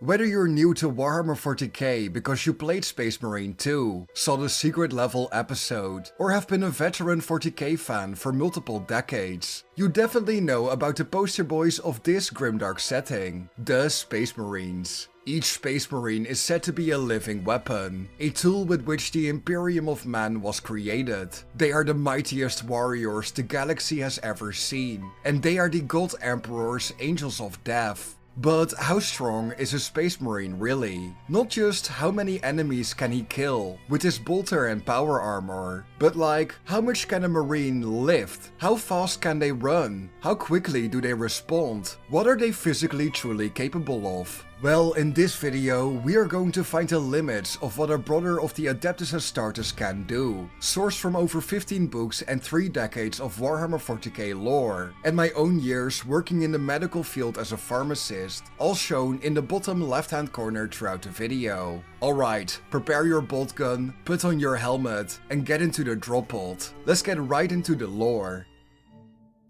Whether you're new to Warhammer 40K because you played Space Marine 2, saw the secret level episode, or have been a veteran 40K fan for multiple decades, you definitely know about the poster boys of this grimdark setting, the Space Marines. Each Space Marine is said to be a living weapon, a tool with which the Imperium of Man was created. They are the mightiest warriors the galaxy has ever seen, and they are the God Emperor's Angels of Death. But how strong is a Space Marine really? Not just how many enemies can he kill with his bolter and power armor, but like, how much can a Marine lift? How fast can they run? How quickly do they respond? What are they physically truly capable of? Well, in this video, we are going to find the limits of what a brother of the Adeptus Astartes can do, sourced from over 15 books and 3 decades of Warhammer 40K lore, and my own years working in the medical field as a pharmacist, all shown in the bottom left hand corner throughout the video. Alright, prepare your bolt gun, put on your helmet, and get into the drop pod. Let's get right into the lore.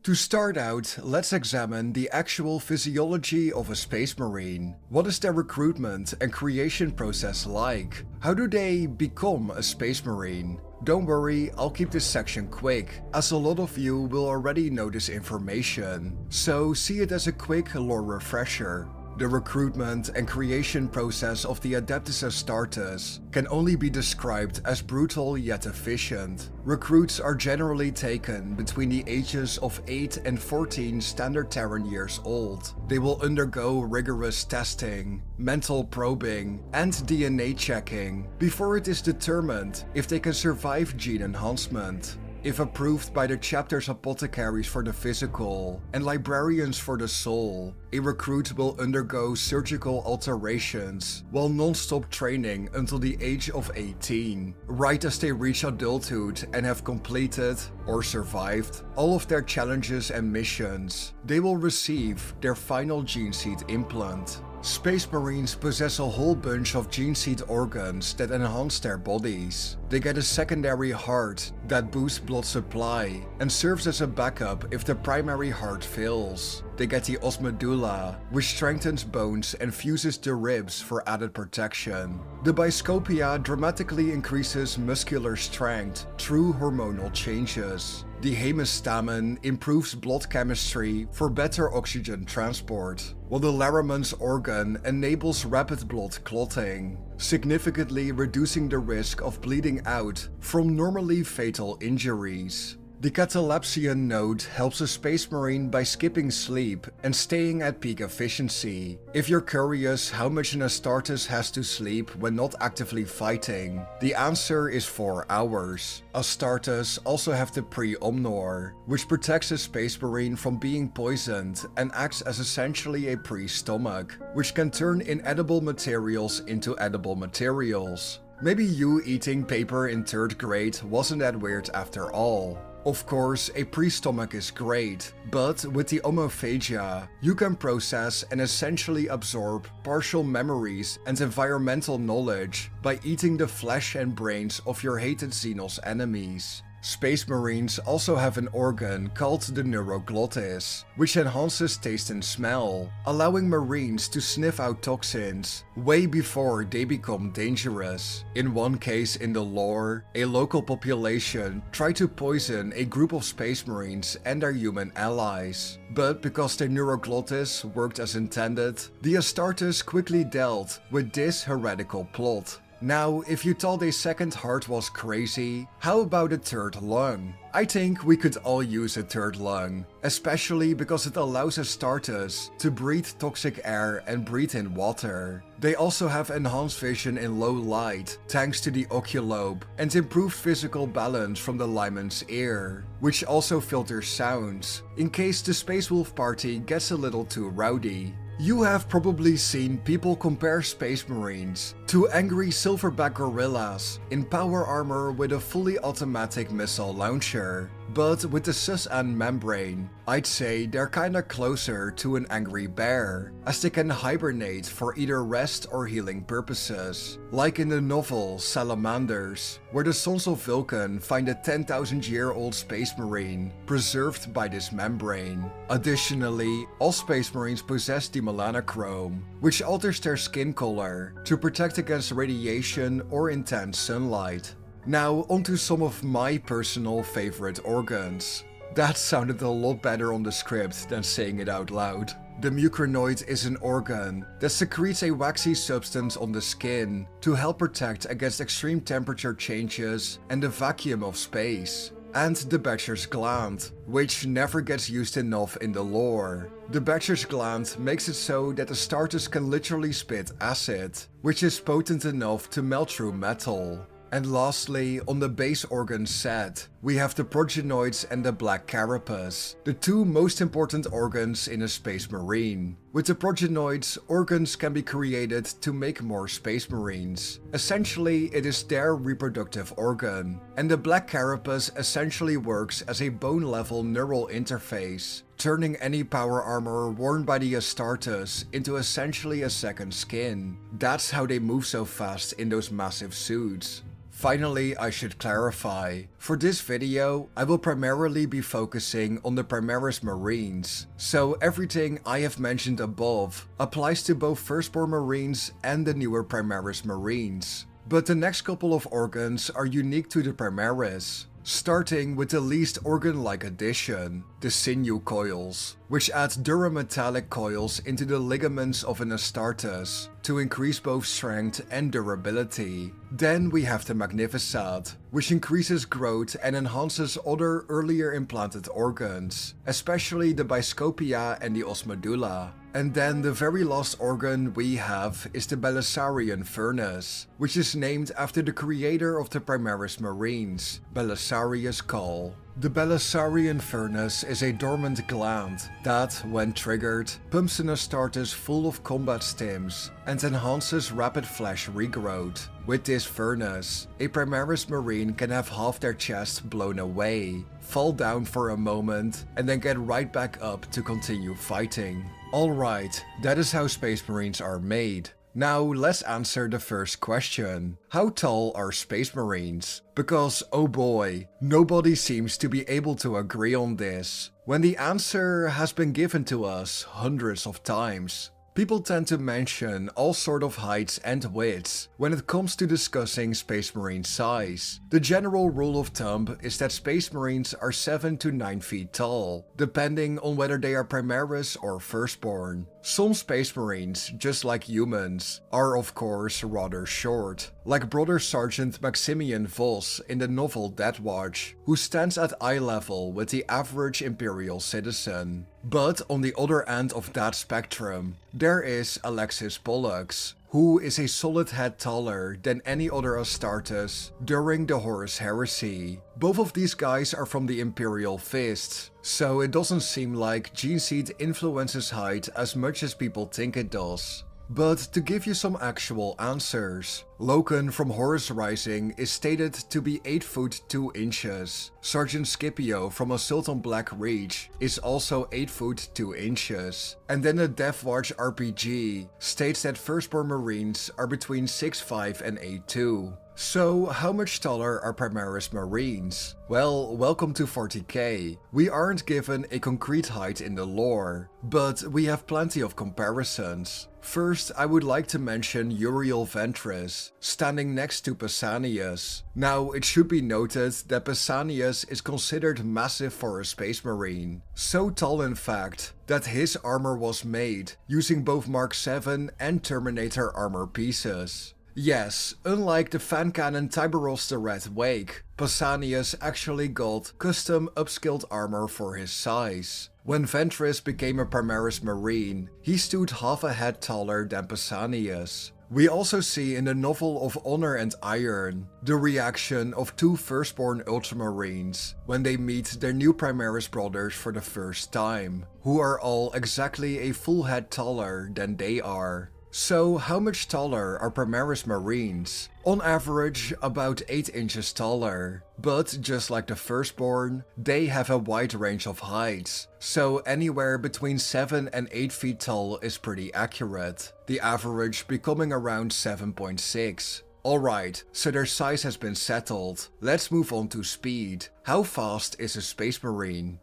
To start out, let's examine the actual physiology of a Space Marine. What is their recruitment and creation process like? How do they become a Space Marine? Don't worry, I'll keep this section quick, as a lot of you will already know this information, so see it as a quick lore refresher. The recruitment and creation process of the Adeptus Astartes can only be described as brutal yet efficient. Recruits are generally taken between the ages of 8 and 14 standard Terran years old. They will undergo rigorous testing, mental probing, and DNA checking before it is determined if they can survive gene enhancement. If approved by the chapter's apothecaries for the physical and librarians for the soul, a recruit will undergo surgical alterations while non-stop training until the age of 18, right as they reach adulthood and have completed, or survived, all of their challenges and missions. They will receive their final gene seed implant. Space Marines possess a whole bunch of gene seed organs that enhance their bodies. They get a secondary heart that boosts blood supply and serves as a backup if the primary heart fails. They get the osmedulla, which strengthens bones and fuses the ribs for added protection. The biscopia dramatically increases muscular strength through hormonal changes. The hemestamen improves blood chemistry for better oxygen transport, while the Laramans organ enables rapid blood clotting, significantly reducing the risk of bleeding out from normally fatal injuries. The catalepsian node helps a Space Marine by skipping sleep and staying at peak efficiency. If you're curious how much an Astartes has to sleep when not actively fighting, the answer is 4 hours. Astartes also have the pre-omnor, which protects a Space Marine from being poisoned and acts as essentially a pre-stomach, which can turn inedible materials into edible materials. Maybe you eating paper in 3rd grade wasn't that weird after all. Of course, a pre-stomach is great, but with the omophagia, you can process and essentially absorb partial memories and environmental knowledge by eating the flesh and brains of your hated Xenos enemies. Space Marines also have an organ called the neuroglottis, which enhances taste and smell, allowing Marines to sniff out toxins way before they become dangerous. In one case in the lore, a local population tried to poison a group of Space Marines and their human allies, but because their neuroglottis worked as intended, the Astartes quickly dealt with this heretical plot. Now, if you thought a second heart was crazy, how about a 3rd lung? I think we could all use a 3rd lung, especially because it allows Astartes to breathe toxic air and breathe in water. They also have enhanced vision in low light thanks to the oculobe and improved physical balance from the liman's ear, which also filters sounds, in case the Space Wolf party gets a little too rowdy. You have probably seen people compare Space Marines to angry silverback gorillas in power armor with a fully automatic missile launcher. but with the sus-an membrane, I'd say they're kinda closer to an angry bear, as they can hibernate for either rest or healing purposes, like in the novel Salamanders, where the Sons of Vulcan find a 10,000-year-old space marine preserved by this membrane. Additionally, all space marines possess the melanochrome, which alters their skin color to protect against radiation or intense sunlight. Now onto some of my personal favorite organs. That sounded a lot better on the script than saying it out loud. The mucranoid is an organ that secretes a waxy substance on the skin to help protect against extreme temperature changes and the vacuum of space. And the Batcher's gland, which never gets used enough in the lore. The Batcher's gland makes it so that Astartes can literally spit acid, which is potent enough to melt through metal. And lastly, on the base organ set, we have the progenoids and the black carapace, the two most important organs in a space marine. With the progenoids, organs can be created to make more space marines. Essentially, it is their reproductive organ. And the black carapace essentially works as a bone-level neural interface, turning any power armor worn by the Astartes into essentially a second skin. That's how they move so fast in those massive suits. Finally, I should clarify, for this video, I will primarily be focusing on the Primaris Marines, so everything I have mentioned above applies to both Firstborn Marines and the newer Primaris Marines. But the next couple of organs are unique to the Primaris, starting with the least organ-like addition, the sinew coils, which add durametallic coils into the ligaments of an Astartes to increase both strength and durability. Then we have the magnificat, which increases growth and enhances other earlier implanted organs, especially the biscopia and the os medulla. And then the very last organ we have is the Belisarian furnace, which is named after the creator of the Primaris Marines, Belisarius Cawl. The Belisarian furnace is a dormant gland that, when triggered, pumps an Astartes full of combat stims and enhances rapid flesh regrowth. With this furnace, a Primaris Marine can have half their chest blown away, fall down for a moment, and then get right back up to continue fighting. Alright, that is how Space Marines are made. Now let's answer the first question. How tall are Space Marines? Because oh boy, nobody seems to be able to agree on this, when the answer has been given to us hundreds of times. People tend to mention all sort of heights and widths when it comes to discussing Space Marine size. The general rule of thumb is that Space Marines are 7 to 9 feet tall, depending on whether they are Primaris or Firstborn. Some Space Marines, just like humans, are of course rather short, like Brother Sergeant Maximian Vos in the novel Death Watch, who stands at eye level with the average Imperial citizen. But on the other end of that spectrum, there is Alexis Pollux, who is a solid head taller than any other Astartes during the Horus Heresy. Both of these guys are from the Imperial Fists, so it doesn't seem like gene seed influences height as much as people think it does. But to give you some actual answers, Loken from Horus Rising is stated to be 8 foot 2 inches. Sergeant Scipio from A Sultan Black Reach is also 8 foot 2 inches. And then the Death Watch RPG states that Firstborn Marines are between 6'5 and 8'2. So, how much taller are Primaris Marines? Well, welcome to 40K. We aren't given a concrete height in the lore, but we have plenty of comparisons. First, I would like to mention Uriel Ventris, standing next to Pausanias. Now, it should be noted that Pausanias is considered massive for a Space Marine. So tall in fact, that his armor was made using both Mark 7 and Terminator armor pieces. Yes, unlike the fan cannon Tiberos the Red Wake, Pausanias actually got custom upskilled armor for his size. When Ventris became a Primaris Marine, he stood half a head taller than Pausanias. We also see in the novel of Honor and Iron the reaction of two Firstborn Ultramarines when they meet their new Primaris brothers for the first time, who are all exactly a full head taller than they are. So how much taller are Primaris Marines? On average, about 8 inches taller. But just like the Firstborn, they have a wide range of heights. So anywhere between 7 and 8 feet tall is pretty accurate. The average becoming around 7.6. Alright, so their size has been settled. Let's move on to speed. How fast is a Space Marine?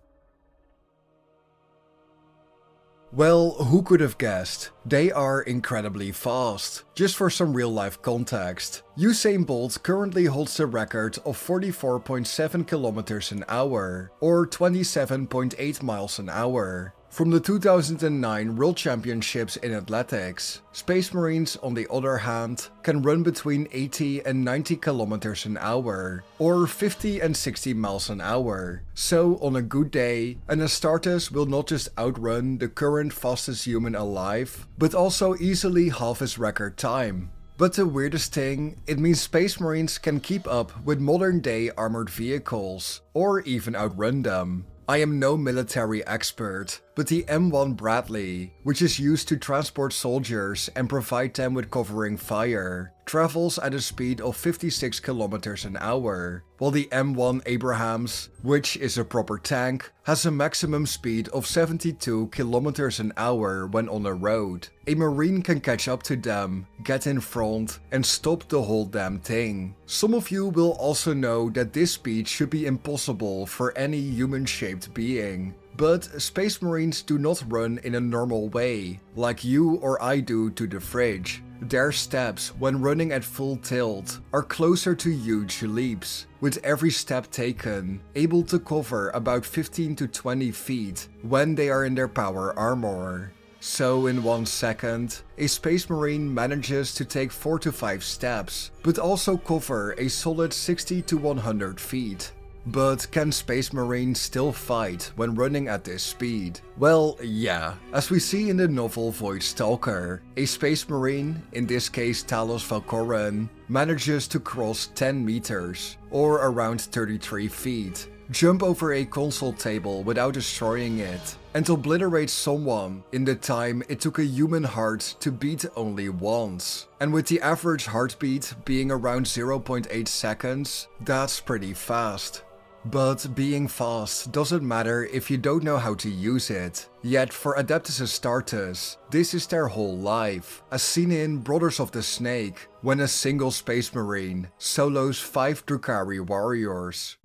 Well, who could have guessed? They are incredibly fast. Just for some real life context, Usain Bolt currently holds the record of 44.7 kilometers an hour, or 27.8 miles an hour. From the 2009 World Championships in Athletics, Space Marines on the other hand can run between 80 and 90 kilometers an hour, or 50 and 60 miles an hour. So on a good day, an Astartes will not just outrun the current fastest human alive, but also easily halve his record time. But the weirdest thing, it means Space Marines can keep up with modern day armored vehicles, or even outrun them. I am no military expert, but the M1 Bradley, which is used to transport soldiers and provide them with covering fire, travels at a speed of 56 kilometers an hour, while the M1 Abrahams, which is a proper tank, has a maximum speed of 72 kilometers an hour when on a road. A Marine can catch up to them, get in front, and stop the whole damn thing. Some of you will also know that this speed should be impossible for any human-shaped being. But Space Marines do not run in a normal way, like you or I do to the fridge. Their steps, when running at full tilt, are closer to huge leaps, with every step taken able to cover about 15 to 20 feet when they are in their power armor. So in 1 second, a Space Marine manages to take 4 to 5 steps, but also cover a solid 60 to 100 feet. But can Space Marines still fight when running at this speed? Well, yeah. As we see in the novel Void Stalker, a Space Marine, in this case Talos Valkoren, manages to cross 10 meters, or around 33 feet, jump over a console table without destroying it, and obliterate someone in the time it took a human heart to beat only once. And with the average heartbeat being around 0.8 seconds, that's pretty fast. But being fast doesn't matter if you don't know how to use it. Yet for Adeptus Astartes, this is their whole life, as seen in Brothers of the Snake, when a single Space Marine solos 5 Drukhari warriors.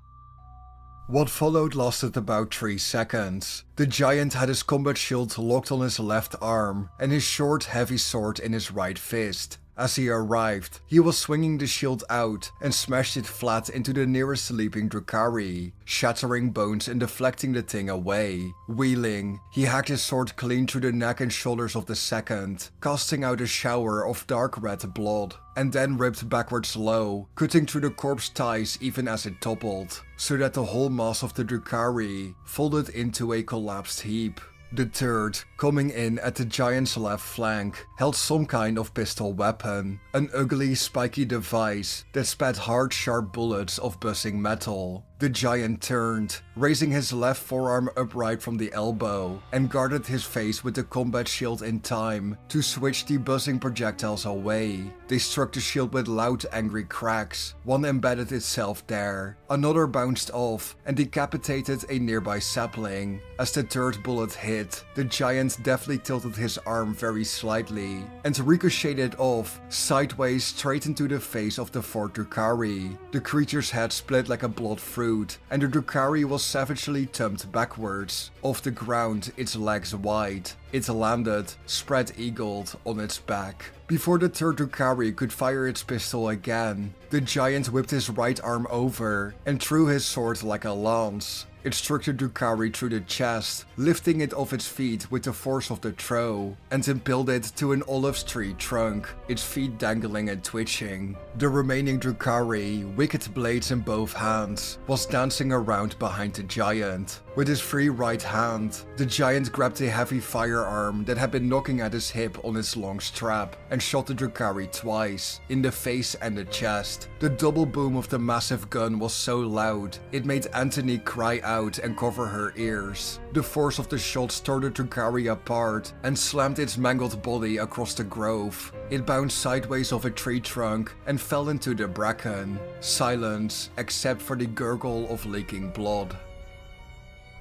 What followed lasted about 3 seconds. The giant had his combat shield locked on his left arm and his short heavy sword in his right fist. As he arrived, he was swinging the shield out and smashed it flat into the nearest sleeping Drukhari, shattering bones and deflecting the thing away. Wheeling, he hacked his sword clean through the neck and shoulders of the second, casting out a shower of dark red blood, and then ripped backwards low, cutting through the corpse ties even as it toppled, so that the whole mass of the Drukhari folded into a collapsed heap. The third, coming in at the giant's left flank, held some kind of pistol weapon, an ugly spiky device that spat hard sharp bullets of buzzing metal. The giant turned, raising his left forearm upright from the elbow, and guarded his face with the combat shield in time to switch the buzzing projectiles away. They struck the shield with loud angry cracks. One embedded itself there, another bounced off and decapitated a nearby sapling. As the third bullet hit, the giant deftly tilted his arm very slightly and ricocheted off sideways straight into the face of the fourth Drukhari. The creature's head split like a blood fruit, and the Drukhari was savagely thumped backwards, off the ground, its legs wide. It landed, spread-eagled, on its back. Before the third Drukhari could fire its pistol again, the giant whipped his right arm over and threw his sword like a lance. It struck the Drukhari through the chest, lifting it off its feet with the force of the throw, and impaled it to an olive tree trunk, its feet dangling and twitching. The remaining Drukhari, wicked blades in both hands, was dancing around behind the giant. With his free right hand, the giant grabbed a heavy firearm firearm that had been knocking at his hip on its long strap and shot the Drukhari twice, in the face and the chest. The double boom of the massive gun was so loud, it made Anthony cry out and cover her ears. The force of the shots tore the Drukhari apart and slammed its mangled body across the grove. It bounced sideways off a tree trunk and fell into the bracken. Silence, except for the gurgle of leaking blood.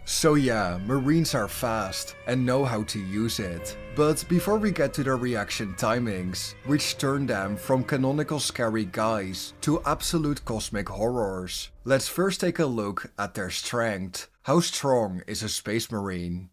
So yeah, Marines are fast and know how to use it. But before we get to their reaction timings, which turn them from canonical scary guys to absolute cosmic horrors, let's first take a look at their strength. How strong is a Space Marine?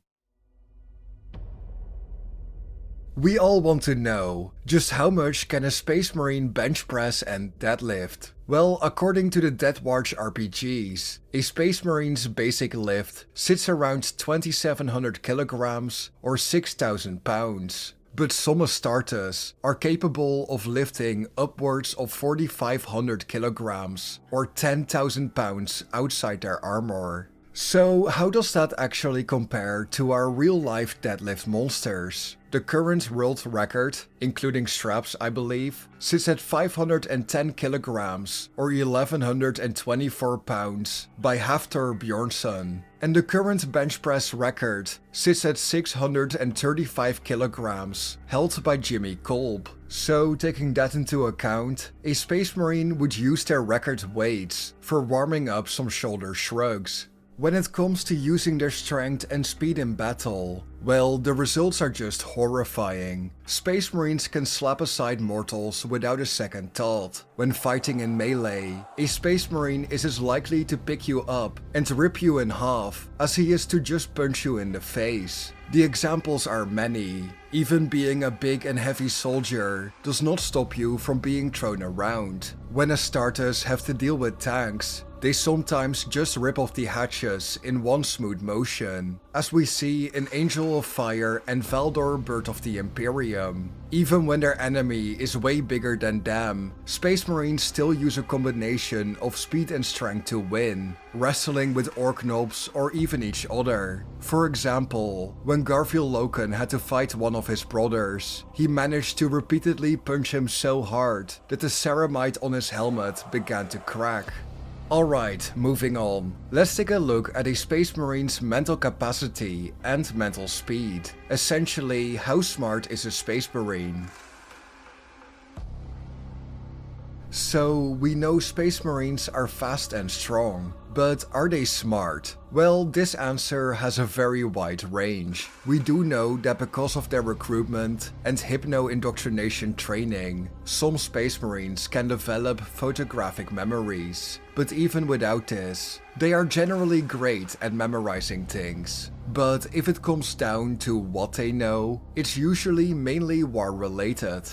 We all want to know, just how much can a Space Marine bench press and deadlift? Well, according to the Death Watch RPGs, a Space Marine's basic lift sits around 2700 kilograms or 6000 pounds. But some Astartes are capable of lifting upwards of 4500 kilograms or 10,000 pounds outside their armor. So how does that actually compare to our real-life deadlift monsters? The current world record, including straps I believe, sits at 510 kilograms or 1124 pounds by Hafthor Bjornsson, and the current bench press record sits at 635 kilograms, held by Jimmy Kolb. So taking that into account, a Space Marine would use their record weights for warming up some shoulder shrugs. When it comes to using their strength and speed in battle, well, the results are just horrifying. Space Marines can slap aside mortals without a second thought. When fighting in melee, a Space Marine is as likely to pick you up and rip you in half as he is to just punch you in the face. The examples are many. Even being a big and heavy soldier does not stop you from being thrown around. When Astartes have to deal with tanks, they sometimes just rip off the hatches in one smooth motion, as we see in Angel of Fire and Valdor Bird of the Imperium. Even when their enemy is way bigger than them, Space Marines still use a combination of speed and strength to win, wrestling with orc nobs or even each other. For example, when Garfield Loken had to fight one of his brothers, he managed to repeatedly punch him so hard that the ceramite on his helmet began to crack. Alright, moving on. Let's take a look at a Space Marine's mental capacity and mental speed. Essentially, how smart is a Space Marine? So, we know Space Marines are fast and strong, but are they smart? Well, this answer has a very wide range. We do know that because of their recruitment and hypno-indoctrination training, some Space Marines can develop photographic memories. But even without this, they are generally great at memorizing things. But if it comes down to what they know, it's usually mainly war-related.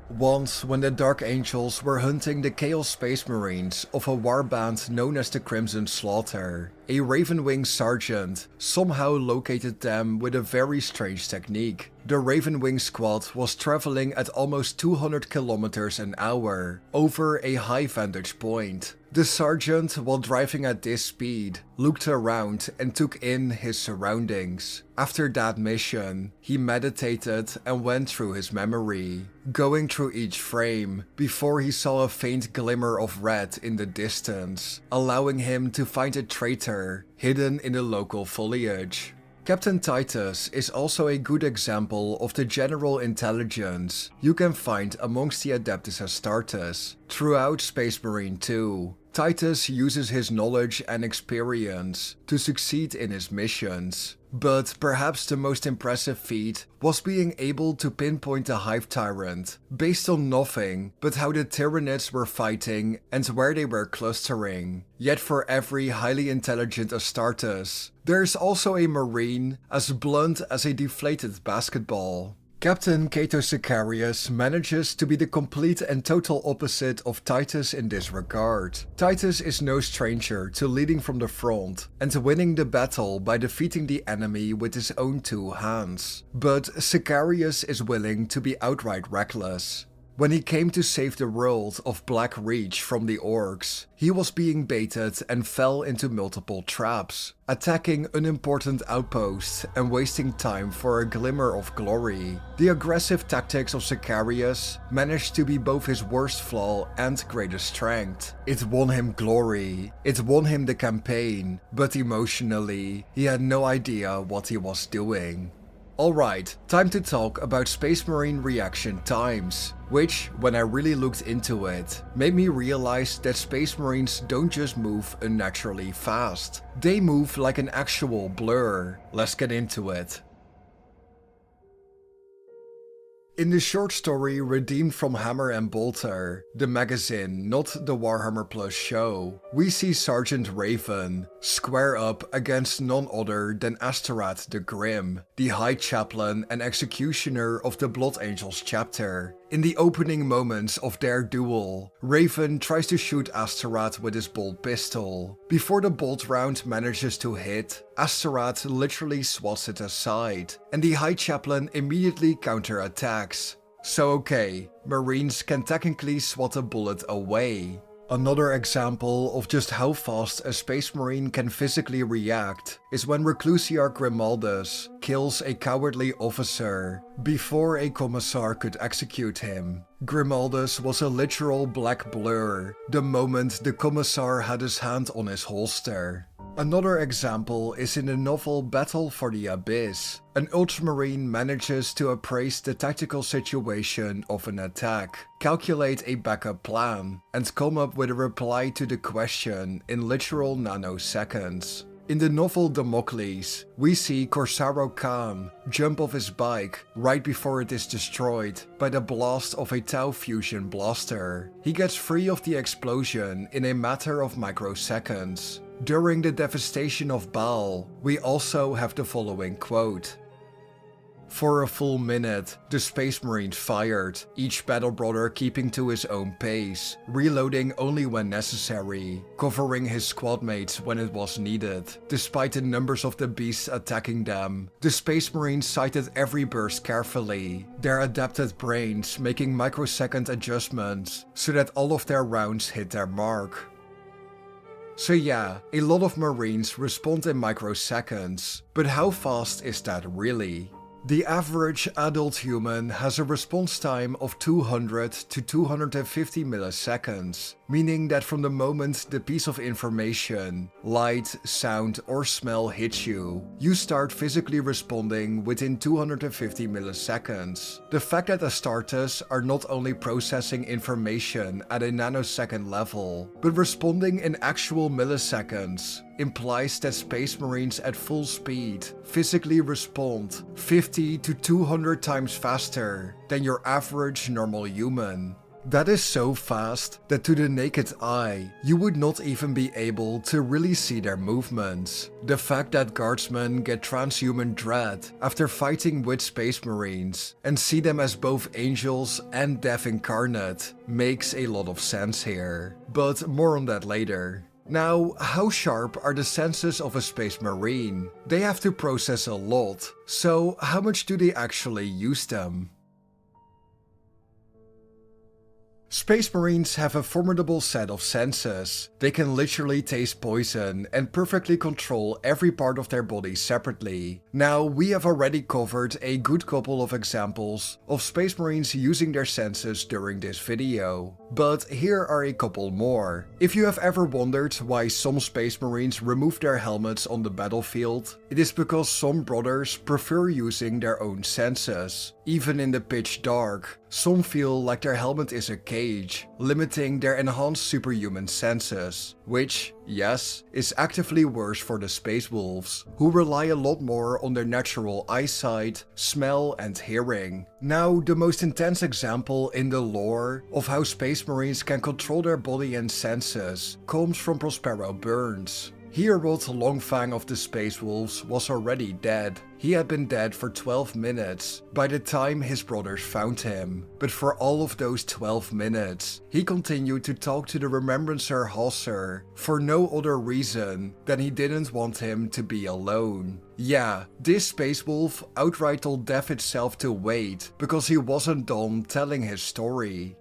Once, when the Dark Angels were hunting the Chaos Space Marines of a warband known as the Crimson Slaughter, a Ravenwing sergeant somehow located them with a very strange technique. The Ravenwing squad was traveling at almost 200 kilometers an hour over a high vantage point. The sergeant, while driving at this speed, looked around and took in his surroundings. After that mission, he meditated and went through his memory, going through each frame before he saw a faint glimmer of red in the distance, allowing him to find a traitor hidden in the local foliage. Captain Titus is also a good example of the general intelligence you can find amongst the Adeptus Astartes throughout Space Marine 2. Titus uses his knowledge and experience to succeed in his missions, but perhaps the most impressive feat was being able to pinpoint a Hive Tyrant based on nothing but how the Tyranids were fighting and where they were clustering. Yet for every highly intelligent Astartes, there's also a Marine as blunt as a deflated basketball. Captain Cato Sicarius manages to be the complete and total opposite of Titus in this regard. Titus is no stranger to leading from the front and winning the battle by defeating the enemy with his own two hands. But Sicarius is willing to be outright reckless. When he came to save the world of Black Reach from the orcs, he was being baited and fell into multiple traps, attacking unimportant outposts and wasting time for a glimmer of glory. The aggressive tactics of Sicarius managed to be both his worst flaw and greatest strength. It won him glory, it won him the campaign, but emotionally, he had no idea what he was doing. Alright, time to talk about Space Marine reaction times, which, when I really looked into it, made me realize that Space Marines don't just move unnaturally fast. They move like an actual blur. Let's get into it. In the short story Redeemed from Hammer and Bolter, the magazine, not the Warhammer Plus show, we see Sergeant Raven square up against none other than Astartes the Grim, the High Chaplain and Executioner of the Blood Angels chapter. In the opening moments of their duel, Raven tries to shoot Astartes with his bolt pistol. Before the bolt round manages to hit, Astartes literally swats it aside, and the High Chaplain immediately counterattacks. So okay, Marines can technically swat a bullet away. Another example of just how fast a Space Marine can physically react is when Reclusiar Grimaldus kills a cowardly officer before a commissar could execute him. Grimaldus was a literal black blur the moment the commissar had his hand on his holster. Another example is in the novel Battle for the Abyss. An Ultramarine manages to appraise the tactical situation of an attack, calculate a backup plan, and come up with a reply to the question in literal nanoseconds. In the novel Damocles, we see Corsaro Khan jump off his bike right before it is destroyed by the blast of a Tau fusion blaster. He gets free of the explosion in a matter of microseconds. During the devastation of Baal, we also have the following quote. For a full minute, the Space Marines fired, each battle brother keeping to his own pace, reloading only when necessary, covering his squad mates when it was needed. Despite the numbers of the beasts attacking them, the Space Marines sighted every burst carefully, their adapted brains making microsecond adjustments so that all of their rounds hit their mark. So yeah, a lot of Marines respond in microseconds, but how fast is that really? The average adult human has a response time of 200 to 250 milliseconds, meaning that from the moment the piece of information, light, sound or smell hits you, you start physically responding within 250 milliseconds. The fact that Astartes are not only processing information at a nanosecond level, but responding in actual milliseconds, implies that Space Marines at full speed physically respond 50 to 200 times faster than your average normal human. That is so fast that to the naked eye, you would not even be able to really see their movements. The fact that guardsmen get transhuman dread after fighting with Space Marines and see them as both angels and death incarnate makes a lot of sense here. But more on that later. Now, how sharp are the senses of a Space Marine? They have to process a lot, so how much do they actually use them? Space Marines have a formidable set of senses. They can literally taste poison and perfectly control every part of their body separately. Now, we have already covered a good couple of examples of Space Marines using their senses during this video, but here are a couple more. If you have ever wondered why some Space Marines remove their helmets on the battlefield, it is because some brothers prefer using their own senses. Even in the pitch dark, some feel like their helmet is a cage, limiting their enhanced superhuman senses, which, yes, is actively worse for the Space Wolves, who rely a lot more on their natural eyesight, smell and hearing. Now, the most intense example in the lore of how Space Marines can control their body and senses comes from Prospero Burns. Herald Longfang of the Space Wolves was already dead. He had been dead for 12 minutes by the time his brothers found him, but for all of those 12 minutes, he continued to talk to the Remembrancer Hosser for no other reason than he didn't want him to be alone. Yeah, this Space Wolf outright told death itself to wait because he wasn't done telling his story.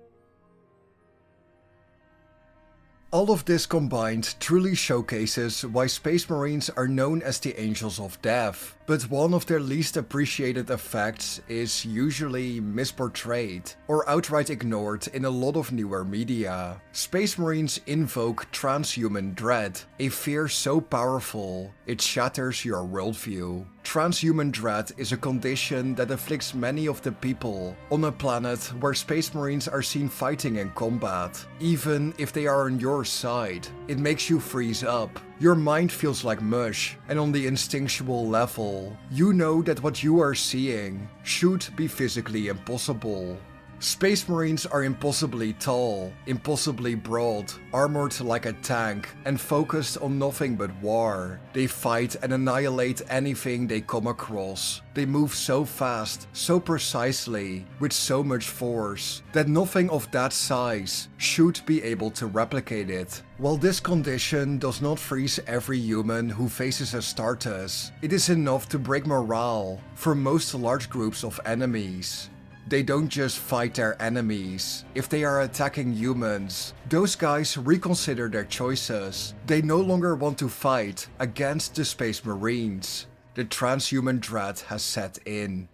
All of this combined truly showcases why Space Marines are known as the Angels of Death, but one of their least appreciated effects is usually misportrayed or outright ignored in a lot of newer media. Space Marines invoke transhuman dread, a fear so powerful it shatters your worldview. Transhuman dread is a condition that afflicts many of the people on a planet where Space Marines are seen fighting in combat. Even if they are on your side, it makes you freeze up. Your mind feels like mush, and on the instinctual level, you know that what you are seeing should be physically impossible. Space Marines are impossibly tall, impossibly broad, armored like a tank, and focused on nothing but war. They fight and annihilate anything they come across. They move so fast, so precisely, with so much force, that nothing of that size should be able to replicate it. While this condition does not freeze every human who faces Astartes, it is enough to break morale for most large groups of enemies. They don't just fight their enemies. If they are attacking humans, those guys reconsider their choices. They no longer want to fight against the Space Marines. The transhuman dread has set in.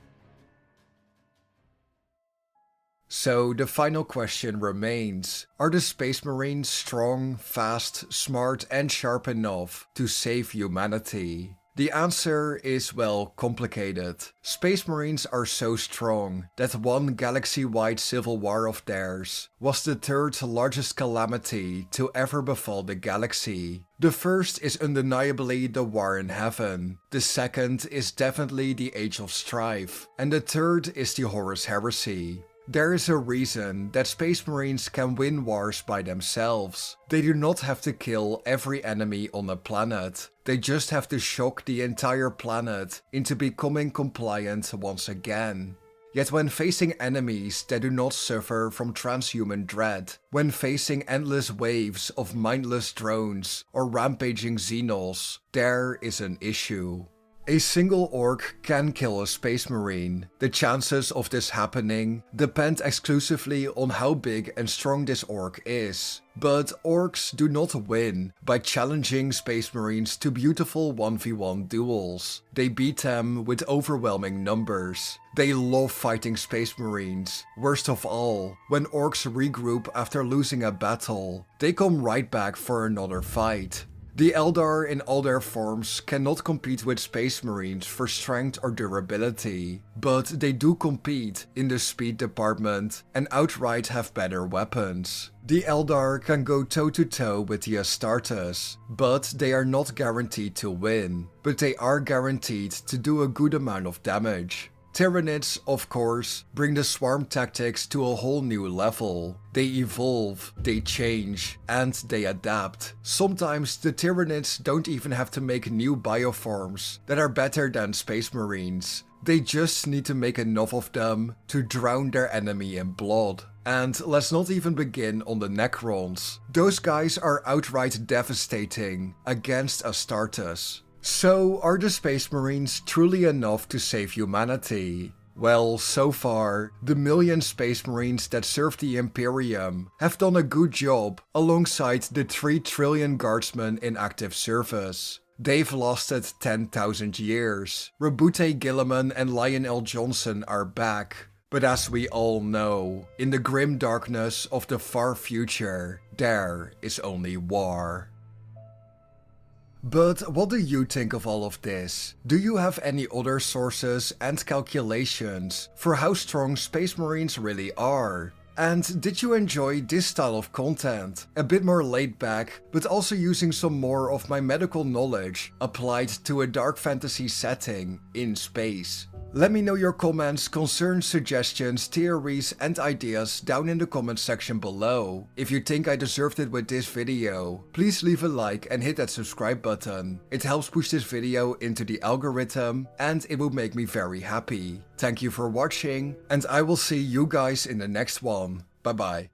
So the final question remains, are the Space Marines strong, fast, smart and sharp enough to save humanity? The answer is, well, complicated. Space Marines are so strong that one galaxy-wide civil war of theirs was the third largest calamity to ever befall the galaxy. The first is undeniably the War in Heaven, the second is definitely the Age of Strife, and the third is the Horus Heresy. There is a reason that Space Marines can win wars by themselves. They do not have to kill every enemy on a planet. They just have to shock the entire planet into becoming compliant once again. Yet when facing enemies that do not suffer from transhuman dread, when facing endless waves of mindless drones or rampaging Xenos, there is an issue. A single orc can kill a Space Marine. The chances of this happening depend exclusively on how big and strong this orc is. But orcs do not win by challenging Space Marines to beautiful 1v1 duels. They beat them with overwhelming numbers. They love fighting Space Marines. Worst of all, when orcs regroup after losing a battle, they come right back for another fight. The Eldar in all their forms cannot compete with Space Marines for strength or durability, but they do compete in the speed department and outright have better weapons. The Eldar can go toe-to-toe with the Astartes, but they are not guaranteed to win, but they are guaranteed to do a good amount of damage. Tyranids, of course, bring the swarm tactics to a whole new level. They evolve, they change, and they adapt. Sometimes the Tyranids don't even have to make new bioforms that are better than Space Marines. They just need to make enough of them to drown their enemy in blood. And let's not even begin on the Necrons. Those guys are outright devastating against Astartes. So, are the Space Marines truly enough to save humanity? Well, so far, the million Space Marines that serve the Imperium have done a good job alongside the 3 trillion guardsmen in active service. They've lasted 10,000 years. Rabute Gilliman and Lionel Johnson are back. But as we all know, in the grim darkness of the far future, there is only war. But what do you think of all of this? Do you have any other sources and calculations for how strong Space Marines really are? And did you enjoy this style of content? A bit more laid back, but also using some more of my medical knowledge applied to a dark fantasy setting in space. Let me know your comments, concerns, suggestions, theories and ideas down in the comment section below. If you think I deserved it with this video, please leave a like and hit that subscribe button. It helps push this video into the algorithm and it will make me very happy. Thank you for watching and I will see you guys in the next one. Bye bye.